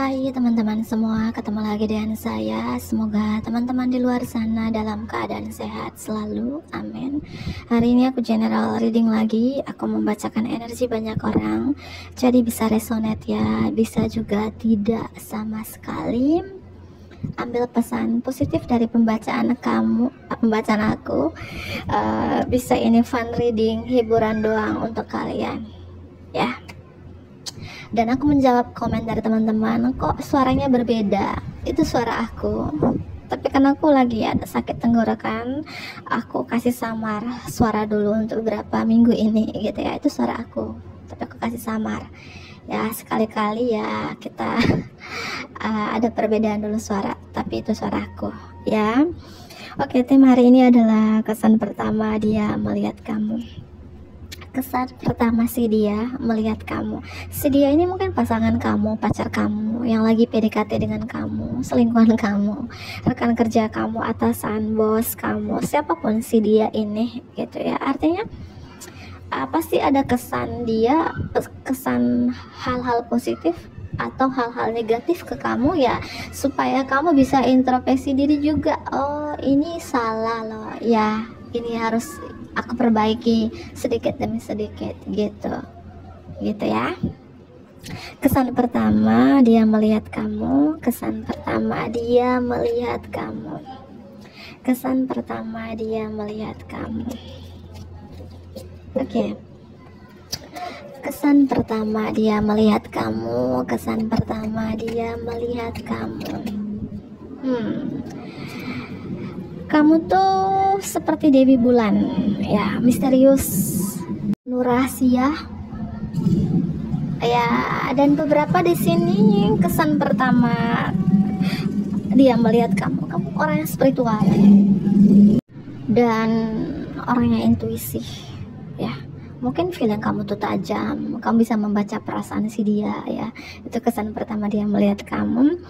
Hai teman-teman semua, ketemu lagi dengan saya. Semoga teman-teman di luar sana dalam keadaan sehat selalu, amin. Hari ini aku general reading lagi. Aku membacakan energi banyak orang, jadi bisa resonate ya, bisa juga tidak sama sekali. Ambil pesan positif dari pembacaan aku. Bisa ini fun reading, hiburan doang untuk kalian ya. Dan aku menjawab komen dari teman-teman, kok suaranya berbeda, itu suara aku. Tapi karena aku lagi ada sakit tenggorokan, aku kasih samar suara dulu untuk beberapa minggu ini gitu ya. Itu suara aku, tapi aku kasih samar ya, sekali-kali ya kita ada perbedaan dulu suara, tapi itu suara aku ya. Oke, tema hari ini adalah kesan pertama dia melihat kamu. Kesan pertama si dia melihat kamu. Si dia ini mungkin pasangan kamu, pacar kamu, yang lagi PDKT dengan kamu, selingkuhan kamu, rekan kerja kamu, atasan, bos kamu, siapapun si dia ini gitu ya. Artinya pasti ada kesan dia, kesan hal-hal positif atau hal-hal negatif ke kamu ya, supaya kamu bisa introspeksi diri juga. Oh, ini salah loh ya, ini harus aku perbaiki sedikit demi sedikit gitu ya. Kesan pertama dia melihat kamu. Kesan pertama dia melihat kamu. Kesan pertama dia melihat kamu. Oke. Kesan pertama dia melihat kamu. Kesan pertama dia melihat kamu. Kamu tuh seperti Dewi Bulan ya, misterius, penuh rahasia ya. Dan beberapa di sini kesan pertama dia melihat kamu orang yang spiritual dan orang yang intuisi ya. Mungkin feeling kamu tuh tajam, kamu bisa membaca perasaan si dia ya. Itu kesan pertama dia melihat kamu.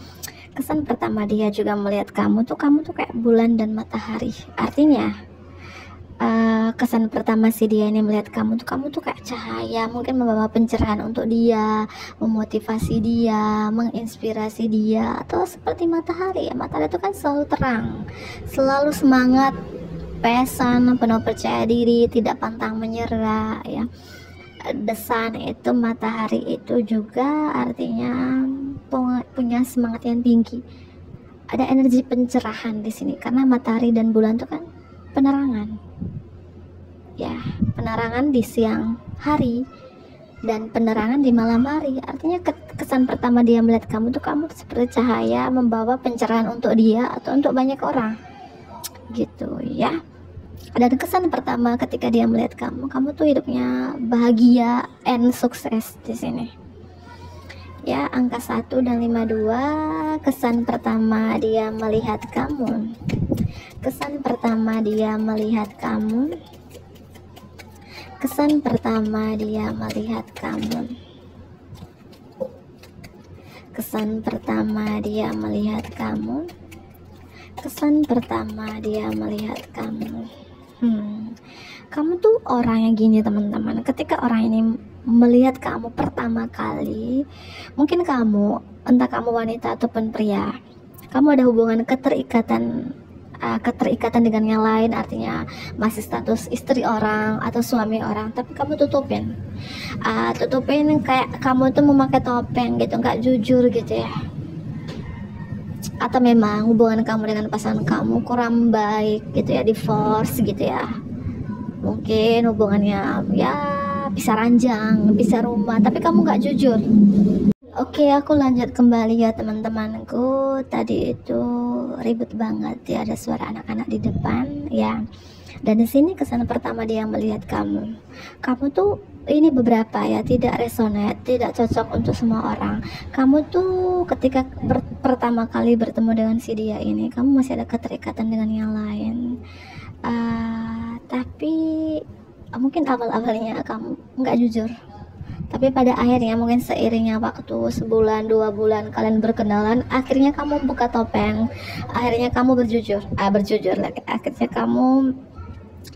Kesan pertama dia juga melihat kamu tuh kayak bulan dan matahari. Artinya kesan pertama si dia ini melihat kamu tuh kayak cahaya, mungkin membawa pencerahan untuk dia, memotivasi dia, menginspirasi dia. Atau seperti matahari ya, matahari itu kan selalu terang, selalu semangat, passion, penuh percaya diri, tidak pantang menyerah ya. The sun itu, matahari itu juga artinya punya semangat yang tinggi. Ada energi pencerahan di sini karena matahari dan bulan itu kan penerangan. Ya, penerangan di siang hari dan penerangan di malam hari. Artinya kesan pertama dia melihat kamu tuh kamu seperti cahaya, membawa pencerahan untuk dia atau untuk banyak orang. Gitu ya. Dan kesan pertama ketika dia melihat kamu tuh hidupnya bahagia and sukses di sini. Ya, angka 1 dan 52. Kesan pertama dia melihat kamu. Kesan pertama dia melihat kamu. Kesan pertama dia melihat kamu. Kesan pertama dia melihat kamu. Kesan pertama dia melihat kamu. Kamu tuh orang yang gini teman-teman. Ketika orang ini melihat kamu pertama kali, mungkin kamu, entah kamu wanita ataupun pria, kamu ada hubungan keterikatan dengan yang lain, artinya masih status istri orang atau suami orang, tapi kamu tutupin kayak kamu tuh memakai topeng gitu, nggak jujur gitu ya. Atau memang hubungan kamu dengan pasangan kamu kurang baik gitu ya, divorce gitu ya, mungkin hubungannya ya bisa ranjang, bisa rumah, tapi kamu nggak jujur. Oke, aku lanjut kembali ya teman-temanku. Tadi itu ribut banget ya, ada suara anak-anak di depan ya. Dan di sini kesan pertama dia melihat kamu tuh ini beberapa ya, tidak resonate, tidak cocok untuk semua orang. Kamu tuh ketika pertama kali bertemu dengan si dia ini, kamu masih ada keterikatan dengan yang lain, tapi mungkin awal-awalnya kamu nggak jujur, tapi pada akhirnya mungkin seiringnya waktu, sebulan 2 bulan kalian berkenalan, akhirnya kamu buka topeng, akhirnya kamu berjujur lagi, akhirnya kamu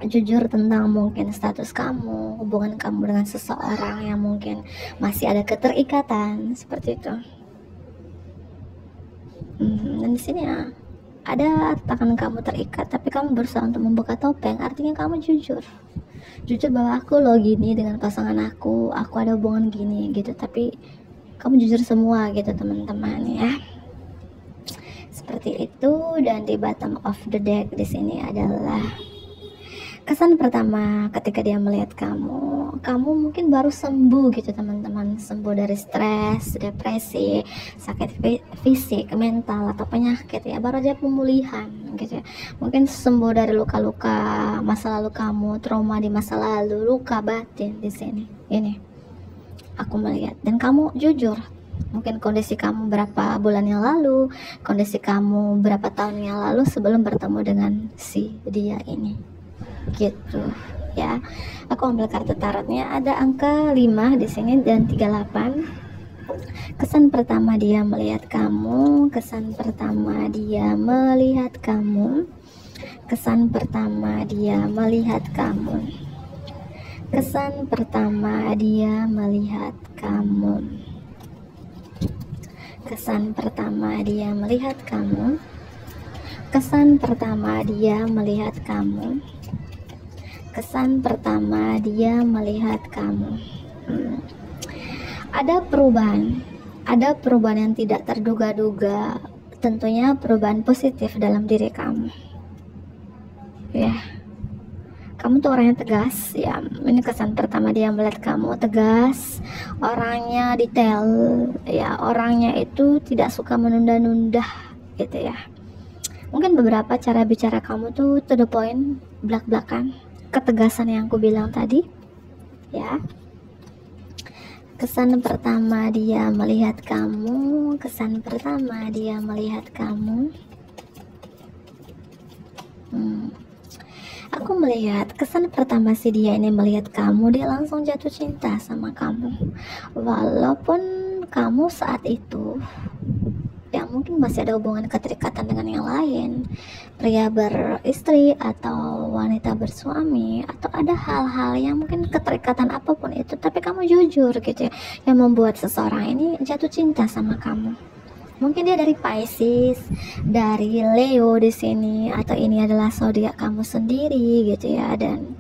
jujur tentang mungkin status kamu, hubungan kamu dengan seseorang yang mungkin masih ada keterikatan seperti itu. Dan di sini ya ada tangan kamu terikat, tapi kamu berusaha untuk membuka topeng. Artinya kamu jujur bahwa aku loh gini dengan pasangan aku ada hubungan gini gitu, tapi kamu jujur semua gitu teman-teman ya. Seperti itu. Dan di bottom of the deck di sini adalah kesan pertama ketika dia melihat kamu mungkin baru sembuh gitu teman-teman, sembuh dari stres, depresi, sakit fisik, mental atau penyakit ya, baru aja pemulihan gitu ya. Mungkin sembuh dari luka-luka masa lalu kamu, trauma di masa lalu, luka batin di sini. Ini aku melihat, dan kamu jujur. Mungkin kondisi kamu berapa bulan yang lalu, kondisi kamu berapa tahun yang lalu sebelum bertemu dengan si dia ini. Gitu ya. Aku ambil kartu tarotnya, ada angka 5 di sini dan 38. Kesan pertama dia melihat kamu, kesan pertama dia melihat kamu, kesan pertama dia melihat kamu, kesan pertama dia melihat kamu, kesan pertama dia melihat kamu, kesan pertama dia melihat kamu, kesan pertama dia melihat kamu. Ada perubahan yang tidak terduga-duga, tentunya perubahan positif dalam diri kamu ya. Kamu tuh orangnya tegas ya. Ini kesan pertama dia melihat kamu, tegas, orangnya detail ya, orangnya itu tidak suka menunda-nunda gitu ya. Mungkin beberapa cara bicara kamu tuh to the point, blak-blakan, ketegasan yang aku bilang tadi ya. Kesan pertama dia melihat kamu, kesan pertama dia melihat kamu. Aku melihat kesan pertama si dia ini melihat kamu, dia langsung jatuh cinta sama kamu. Walaupun kamu saat itu ya mungkin masih ada hubungan keterikatan dengan yang lain, pria beristri atau wanita bersuami, atau ada hal-hal yang mungkin keterikatan apapun itu, tapi kamu jujur gitu ya, yang membuat seseorang ini jatuh cinta sama kamu. Mungkin dia dari Pisces, dari Leo di sini, atau ini adalah zodiak kamu sendiri gitu ya. Dan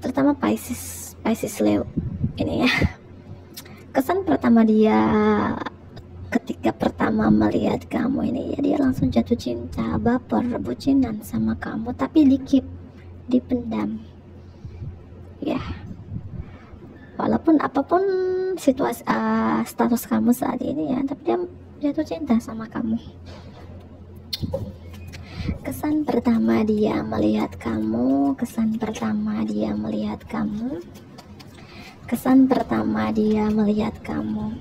terutama Pisces Leo ini ya. Kesan pertama dia ketika pertama melihat kamu ini ya, dia langsung jatuh cinta, baper, bucinan sama kamu, tapi dipendam ya. Walaupun apapun situasi status kamu saat ini ya, tapi dia jatuh cinta sama kamu. Kesan pertama dia melihat kamu, kesan pertama dia melihat kamu, kesan pertama dia melihat kamu.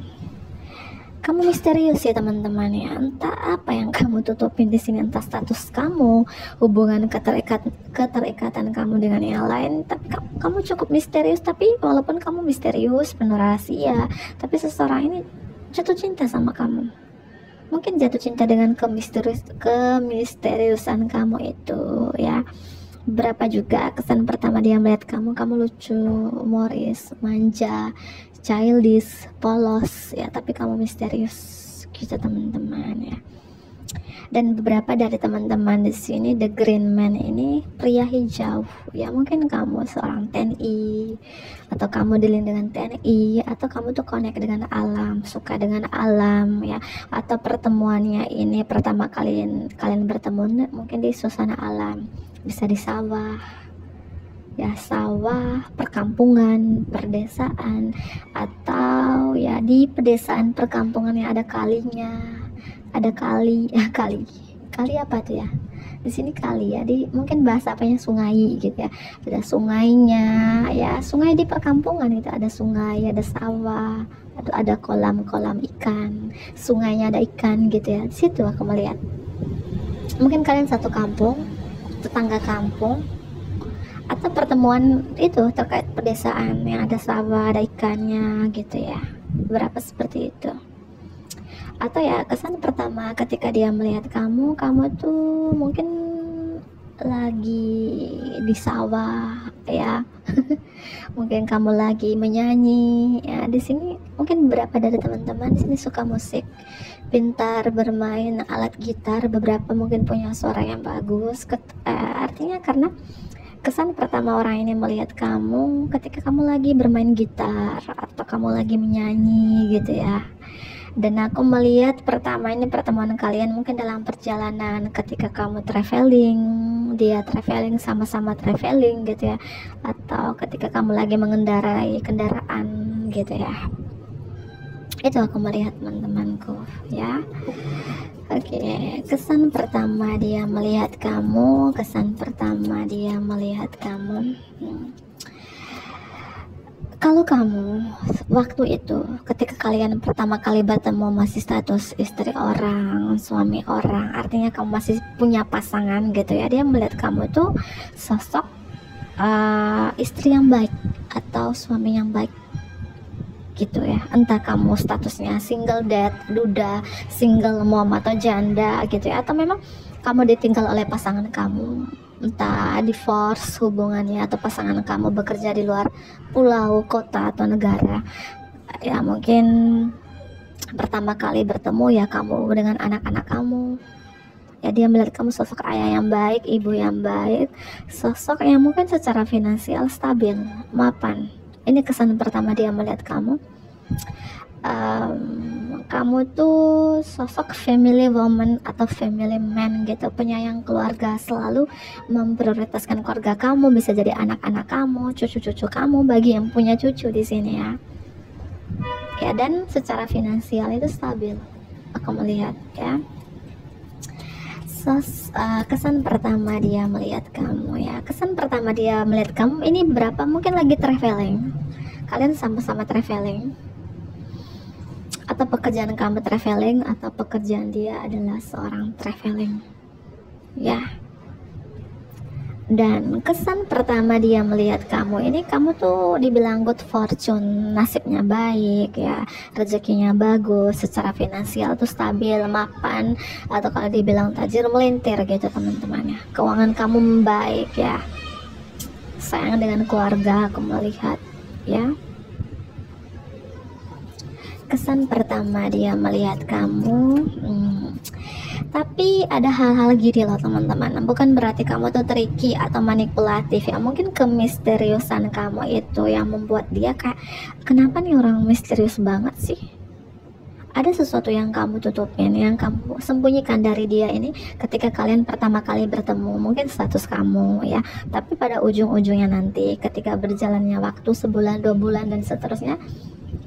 Kamu misterius ya teman-teman ya. Entah apa yang kamu tutupin di sini, entah status kamu, hubungan keterikatan kamu dengan yang lain, tapi kamu cukup misterius. Tapi walaupun kamu misterius, penuh rahasia, tapi seseorang ini jatuh cinta sama kamu. Mungkin jatuh cinta dengan kemisteriusan kamu itu ya. Berapa juga kesan pertama dia melihat kamu lucu, humoris, manja, childish, polos ya, tapi kamu misterius gitu teman-teman ya. Dan beberapa dari teman-teman di sini, the green man ini pria hijau ya. Mungkin kamu seorang TNI, atau kamu dealing dengan TNI, atau kamu tuh connect dengan alam, suka dengan alam ya, atau pertemuannya ini pertama kalian bertemu mungkin di suasana alam, bisa di sawah ya, sawah, perkampungan, perdesaan, atau ya di pedesaan perkampungan yang ada kalinya, ada kali apa tuh ya, di sini kali ya, di mungkin bahasa apanya, sungai gitu ya, ada sungainya ya, sungai di perkampungan itu ada sungai, ada sawah, atau ada kolam ikan, sungainya ada ikan gitu ya. Di situ aku melihat mungkin kalian satu kampung, tetangga kampung, atau pertemuan itu terkait pedesaan yang ada sawah, ada ikannya gitu ya. Berapa seperti itu. Atau ya kesan pertama ketika dia melihat kamu tuh mungkin lagi di sawah ya. Mungkin kamu lagi menyanyi ya. Di sini mungkin beberapa dari teman-teman di sini suka musik, pintar bermain alat gitar, beberapa mungkin punya suara yang bagus. Artinya karena kesan pertama orang ini melihat kamu ketika kamu lagi bermain gitar atau kamu lagi menyanyi gitu ya. Dan aku melihat pertemuan kalian mungkin dalam perjalanan ketika kamu traveling, dia traveling, sama-sama traveling gitu ya, atau ketika kamu lagi mengendarai kendaraan gitu ya. Itu aku melihat teman-temanku ya. Oke, kesan pertama dia melihat kamu, kalau kamu waktu itu ketika kalian pertama kali bertemu masih status istri orang, suami orang, artinya kamu masih punya pasangan gitu ya, dia melihat kamu tuh sosok istri yang baik atau suami yang baik gitu ya. Entah kamu statusnya single dad, duda, single mom atau janda gitu ya, atau memang kamu ditinggal oleh pasangan kamu, entah divorce hubungannya, atau pasangan kamu bekerja di luar pulau, kota, atau negara ya. Mungkin pertama kali bertemu ya kamu dengan anak-anak kamu ya, dia melihat kamu sosok ayah yang baik, ibu yang baik, sosok yang mungkin secara finansial stabil, mapan. Ini kesan pertama dia melihat kamu. Kamu tuh sosok family woman atau family man gitu, penyayang keluarga, selalu memprioritaskan keluarga kamu, bisa jadi anak-anak kamu, cucu-cucu kamu, bagi yang punya cucu di sini ya. Ya, dan secara finansial itu stabil, aku melihat ya. Kesan pertama dia melihat kamu ya, kesan pertama dia melihat kamu ini berapa, mungkin lagi traveling, kalian sama-sama traveling, atau pekerjaan kamu traveling, atau pekerjaan dia adalah seorang traveling ya. Dan kesan pertama dia melihat kamu ini, kamu tuh dibilang good fortune, nasibnya baik ya, rezekinya bagus, secara finansial tuh stabil, mapan, atau kalau dibilang tajir melintir gitu teman-teman ya. Keuangan kamu baik ya, sayang dengan keluarga aku melihat ya. Kesan pertama dia melihat kamu, tapi ada hal-hal gini loh teman-teman, bukan berarti kamu tuh tricky atau manipulatif ya. Mungkin kemisteriusan kamu itu yang membuat dia kayak, kenapa nih orang misterius banget sih, ada sesuatu yang kamu tutupin, yang kamu sembunyikan dari dia ini ketika kalian pertama kali bertemu. Mungkin status kamu ya, tapi pada ujung-ujungnya nanti ketika berjalannya waktu, sebulan, 2 bulan, dan seterusnya,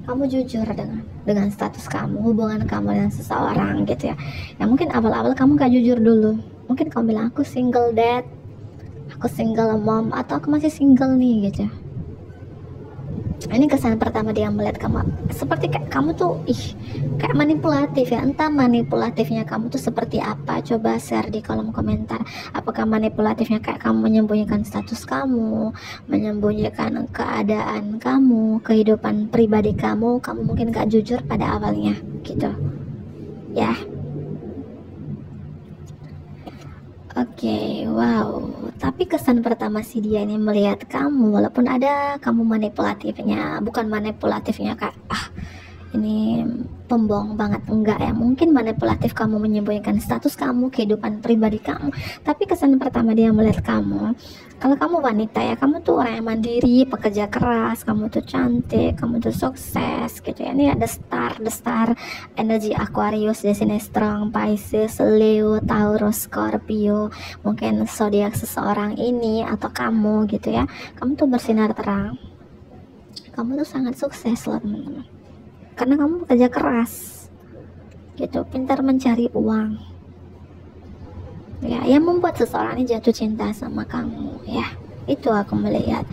kamu jujur dengan status kamu, hubungan kamu dengan seseorang gitu ya. Ya mungkin awal-awal kamu gak jujur dulu, mungkin kamu bilang aku single dad, aku single mom, atau aku masih single nih gitu ya. Ini kesan pertama dia melihat kamu, seperti kayak kamu tuh kayak manipulatif ya. Entah manipulatifnya kamu tuh seperti apa, coba share di kolom komentar. Apakah manipulatifnya kayak kamu menyembunyikan status kamu, menyembunyikan keadaan kamu, kehidupan pribadi kamu mungkin gak jujur pada awalnya gitu ya. Oke, wow. Tapi kesan pertama sih dia ini melihat kamu, walaupun ada kamu manipulatifnya, bukan manipulatifnya kayak ini pembohong banget, enggak ya. Mungkin manipulatif kamu menyembunyikan status kamu, kehidupan pribadi kamu. Tapi kesan pertama dia melihat kamu, kalau kamu wanita ya, kamu tuh orang yang mandiri, pekerja keras, kamu tuh cantik, kamu tuh sukses gitu ya. Ini ada the star energi Aquarius di sini, strong, Pisces, Leo, Taurus, Scorpio. Mungkin zodiak seseorang ini atau kamu gitu ya. Kamu tuh bersinar terang, kamu tuh sangat sukses loh teman-teman, karena kamu bekerja keras gitu, pintar mencari uang ya, yang membuat seseorang ini jatuh cinta sama kamu ya. Itu aku melihat.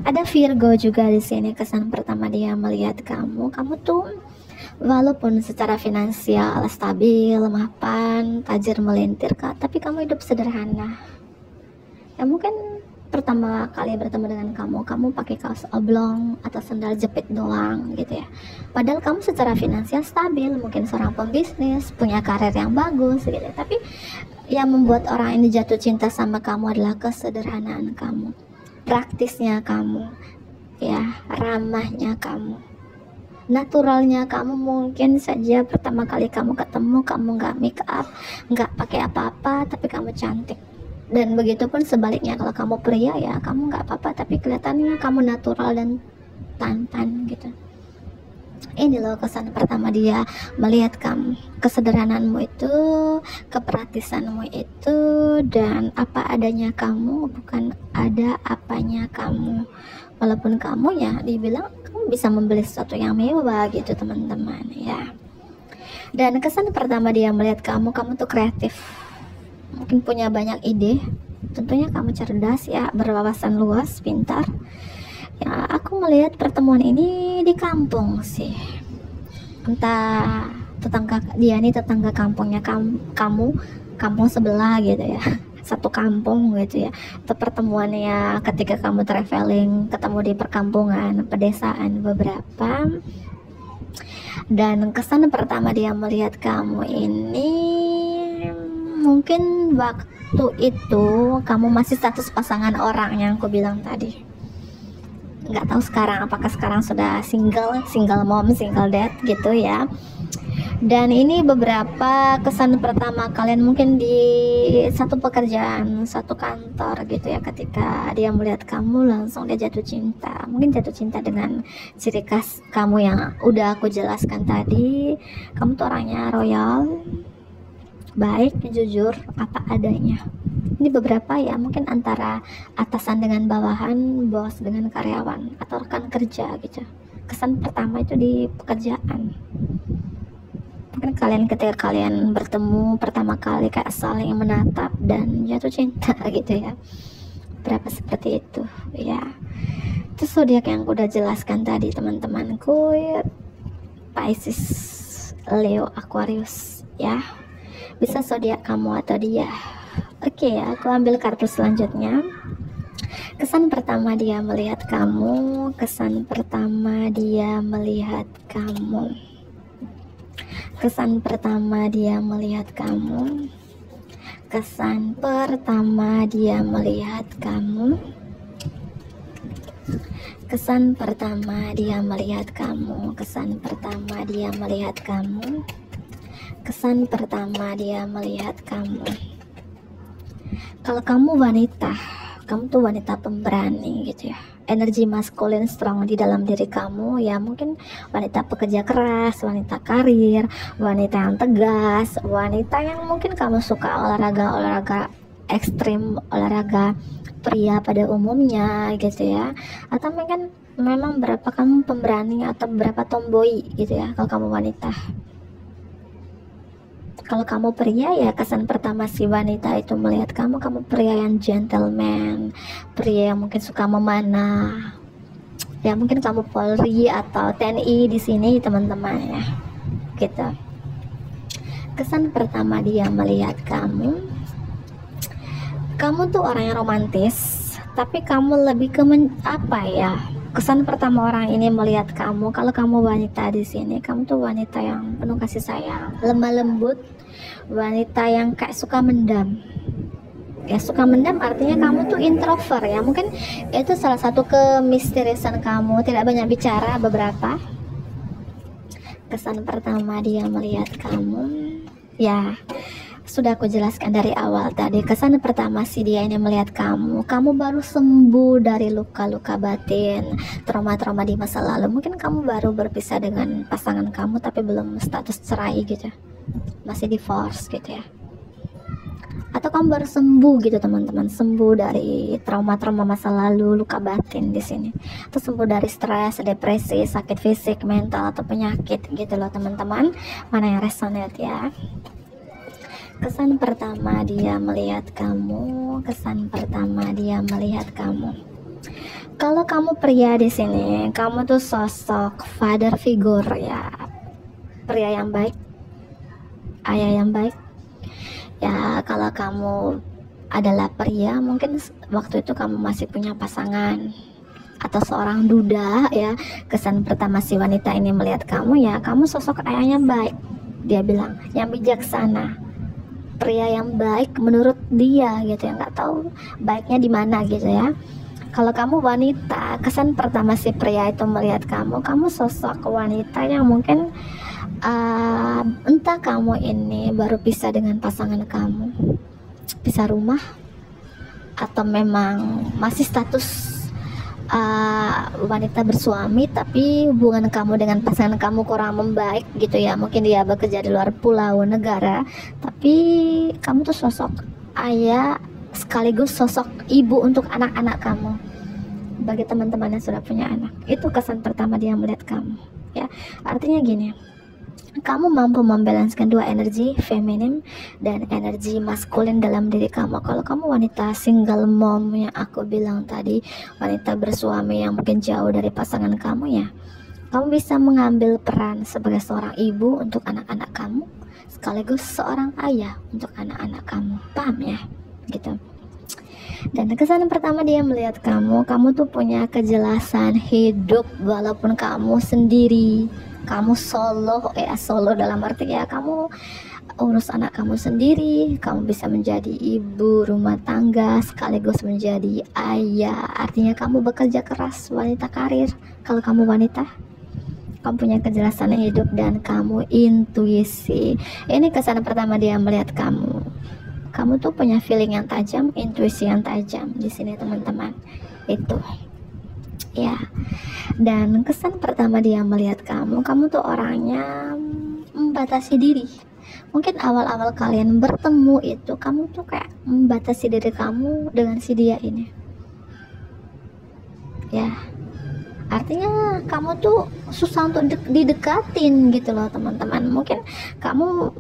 Ada Virgo juga di sini, kesan pertama dia melihat kamu tuh walaupun secara finansial stabil, mapan, tajir melintir Kak, tapi kamu hidup sederhana ya. Mungkin pertama kali bertemu dengan kamu pakai kaos oblong atau sandal jepit doang gitu ya, padahal kamu secara finansial stabil, mungkin seorang pembisnis, punya karir yang bagus gitu. Tapi yang membuat orang ini jatuh cinta sama kamu adalah kesederhanaan kamu, praktisnya kamu, ya, ramahnya kamu, naturalnya kamu. Mungkin saja pertama kali kamu ketemu, kamu nggak make up, nggak pakai apa-apa, tapi kamu cantik. Dan begitupun sebaliknya, kalau kamu pria ya kamu nggak apa-apa, tapi kelihatannya kamu natural dan tampan gitu. Ini loh kesan pertama dia melihat kamu, kesederhanaanmu itu, kepraktisanmu itu, dan apa adanya kamu, bukan ada apanya kamu. Walaupun kamu ya dibilang kamu bisa membeli sesuatu yang mewah gitu teman-teman ya. Dan kesan pertama dia melihat kamu tuh kreatif, mungkin punya banyak ide, tentunya kamu cerdas ya, berwawasan luas, pintar ya. Aku melihat pertemuan ini di kampung sih, entah tetangga dia nih, tetangga kampungnya kamu, kampung sebelah gitu ya, satu kampung gitu ya. Atau pertemuannya ketika kamu traveling, ketemu di perkampungan, pedesaan beberapa. Dan kesan pertama dia melihat kamu ini, mungkin waktu itu kamu masih status pasangan orang yang aku bilang tadi. Nggak tahu sekarang, apakah sekarang sudah single mom, single dad gitu ya. Dan ini beberapa kesan pertama kalian mungkin di satu pekerjaan, satu kantor gitu ya. Ketika dia melihat kamu langsung dia jatuh cinta, mungkin jatuh cinta dengan ciri khas kamu yang udah aku jelaskan tadi. Kamu tuh orangnya royal, baik, jujur, apa adanya. Ini beberapa ya, mungkin antara atasan dengan bawahan, bos dengan karyawan, atau rekan kerja gitu. Kesan pertama itu di pekerjaan. Mungkin kalian ketika kalian bertemu pertama kali kayak saling menatap dan jatuh cinta gitu ya. Berapa seperti itu ya. Itu zodiak yang aku udah jelaskan tadi teman-temanku ya. Pisces, Leo, Aquarius ya. Bisa zodiak kamu atau dia. Oke ya, aku ambil kartu selanjutnya. Kesan pertama dia melihat kamu, kesan pertama dia melihat kamu. Kesan pertama dia melihat kamu. Kesan pertama dia melihat kamu. Kesan pertama dia melihat kamu. Kesan pertama dia melihat kamu. Kesan pertama dia melihat kamu. Kalau kamu wanita, kamu tuh wanita pemberani gitu ya. Energi maskulin strong di dalam diri kamu ya, mungkin wanita pekerja keras, wanita karir, wanita yang tegas, wanita yang mungkin kamu suka olahraga ekstrim, olahraga pria pada umumnya gitu ya. Atau mungkin memang berapa kamu pemberani atau berapa tomboy gitu ya kalau kamu wanita. Kalau kamu pria ya, kesan pertama si wanita itu melihat kamu pria yang gentleman, pria yang mungkin suka memanah. Ya mungkin kamu Polri atau TNI di sini teman-teman ya. Gitu. Kesan pertama dia melihat kamu tuh orang yang romantis, tapi kamu lebih ke apa ya? Kesan pertama orang ini melihat kamu, kalau kamu wanita di sini, kamu tuh wanita yang penuh kasih sayang, lemah lembut, wanita yang kayak suka mendam. Ya, suka mendam artinya kamu tuh introvert ya. Mungkin itu salah satu kemisteriusan kamu, tidak banyak bicara beberapa. Kesan pertama dia melihat kamu, ya sudah aku jelaskan dari awal tadi. Kesan pertama si dia ini melihat kamu baru sembuh dari luka-luka batin, trauma-trauma di masa lalu. Mungkin kamu baru berpisah dengan pasangan kamu tapi belum status cerai gitu, masih divorce gitu ya. Atau kamu baru sembuh gitu teman-teman, sembuh dari trauma-trauma masa lalu, luka batin di sini. Atau sembuh dari stres, depresi, sakit fisik, mental atau penyakit gitu loh teman-teman. Mana yang resonate ya? Kesan pertama dia melihat kamu, kesan pertama dia melihat kamu. Kalau kamu pria di sini, kamu tuh sosok father figure ya, pria yang baik, ayah yang baik. Ya kalau kamu adalah pria, mungkin waktu itu kamu masih punya pasangan atau seorang duda ya. Kesan pertama si wanita ini melihat kamu ya, kamu sosok ayahnya baik. Dia bilang yang bijaksana, pria yang baik menurut dia gitu ya, nggak tahu baiknya di mana gitu ya. Kalau kamu wanita, kesan pertama si pria itu melihat kamu sosok wanita yang mungkin entah kamu ini baru pisah dengan pasangan kamu, pisah rumah, atau memang masih status wanita bersuami tapi hubungan kamu dengan pasangan kamu kurang membaik gitu ya. Mungkin dia bekerja di luar pulau negara, tapi kamu tuh sosok ayah sekaligus sosok ibu untuk anak-anak kamu. Bagi teman-teman yang sudah punya anak, itu kesan pertama dia melihat kamu ya. Artinya gini, kamu mampu membalanskan dua energi feminim dan energi maskulin dalam diri kamu. Kalau kamu wanita single mom yang aku bilang tadi, wanita bersuami yang mungkin jauh dari pasangan kamu ya, kamu bisa mengambil peran sebagai seorang ibu untuk anak-anak kamu, sekaligus seorang ayah untuk anak-anak kamu. Paham ya? Gitu. Dan kesan pertama dia melihat kamu tuh punya kejelasan hidup walaupun kamu sendiri. Kamu solo solo dalam arti ya kamu urus anak kamu sendiri, kamu bisa menjadi ibu rumah tangga sekaligus menjadi ayah. Artinya kamu bekerja keras, wanita karir. Kalau kamu wanita, kamu punya kejelasan hidup dan kamu intuisi. Ini kesan pertama dia melihat kamu. Kamu tuh punya feeling yang tajam, intuisi yang tajam di sini teman-teman. Itu ya. Dan kesan pertama dia melihat kamu tuh orangnya membatasi diri. Mungkin awal-awal kalian bertemu itu kamu tuh kayak membatasi diri kamu dengan si dia ini ya. Artinya kamu tuh susah untuk didekatin gitu loh teman-teman. Mungkin kamu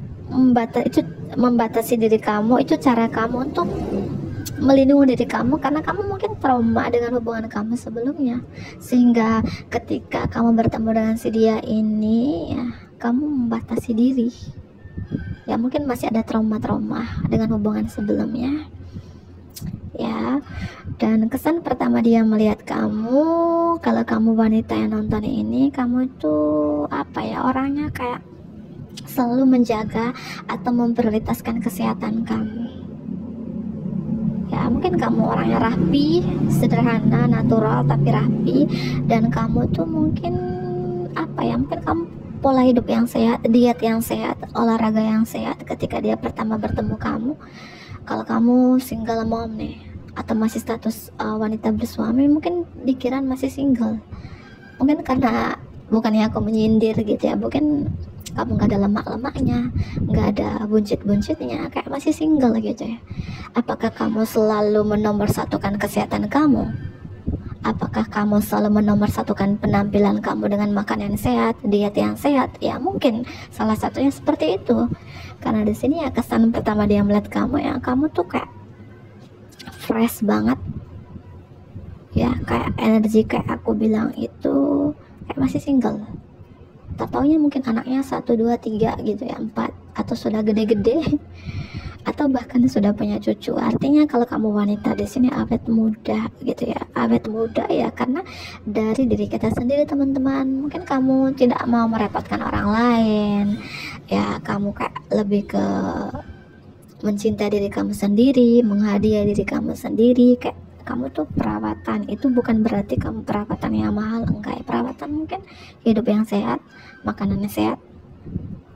membatasi diri kamu, itu cara kamu untuk melindungi diri kamu karena kamu mungkin trauma dengan hubungan kamu sebelumnya, sehingga ketika kamu bertemu dengan si dia ini ya, kamu membatasi diri ya. Mungkin masih ada trauma-trauma dengan hubungan sebelumnya ya. Dan kesan pertama dia melihat kamu, kalau kamu wanita yang nonton ini, kamu itu apa ya, orangnya kayak selalu menjaga atau memprioritaskan kesehatan kamu ya. Mungkin kamu orangnya rapi, sederhana, natural tapi rapi. Dan kamu tuh mungkin apa ya, mungkin kamu pola hidup yang sehat, diet yang sehat, olahraga yang sehat ketika dia pertama bertemu kamu. Kalau kamu single mom nih, atau masih status wanita bersuami, mungkin dikira masih single. Mungkin karena, bukannya aku menyindir gitu ya, mungkin kamu gak ada lemak-lemaknya, gak ada buncit-buncitnya, kayak masih single gitu ya. Apakah kamu selalu menomorsatukan kesehatan kamu? Apakah kamu selalu menomorsatukan penampilan kamu dengan makanan sehat, diet yang sehat? Ya mungkin salah satunya seperti itu. Karena di sini ya kesan pertama dia melihat kamu ya, kamu tuh kayak fresh banget ya, kayak energi kayak aku bilang itu kayak masih single. Tak taunya mungkin anaknya 1, 2, 3 gitu ya, 4, atau sudah gede-gede, atau bahkan sudah punya cucu. Artinya kalau kamu wanita di sini awet muda gitu ya, awet muda ya, karena dari diri kita sendiri teman-teman. Mungkin kamu tidak mau merepotkan orang lain ya, kamu kayak lebih ke mencintai diri kamu sendiri, menghadiahi diri kamu sendiri. Kayak kamu tuh perawatan, itu bukan berarti kamu perawatan yang mahal, enggak ya. Perawatan mungkin hidup yang sehat, makanan yang sehat,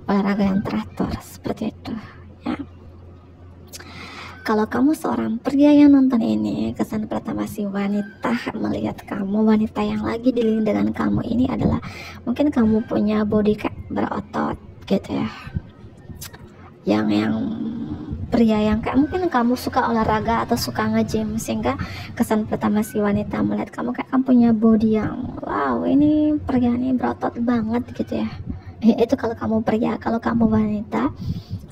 olahraga yang teratur, seperti itu ya. Kalau kamu seorang pria yang nonton ini, kesan pertama si wanita melihat kamu, wanita yang lagi dealing dengan kamu ini adalah mungkin kamu punya body kayak berotot gitu ya, yang pria yang kayak mungkin kamu suka olahraga atau suka nge-gym, sehingga kesan pertama si wanita melihat kamu kayak kamu punya body yang wow, ini pria ini berotot banget gitu ya. Itu kalau kamu pria. Kalau kamu wanita,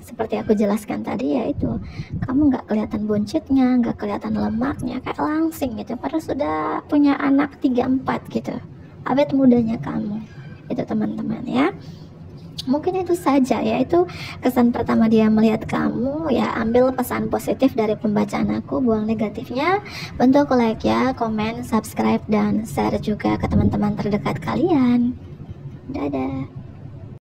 seperti aku jelaskan tadi ya, itu kamu nggak kelihatan buncitnya, nggak kelihatan lemaknya, kayak langsing gitu, padahal sudah punya anak 3-4 gitu, awet mudanya kamu itu teman-teman ya. Mungkin itu saja ya, itu kesan pertama dia melihat kamu ya. Ambil pesan positif dari pembacaan aku, buang negatifnya. Bantu aku like ya, komen, subscribe, dan share juga ke teman-teman terdekat kalian. Dadah.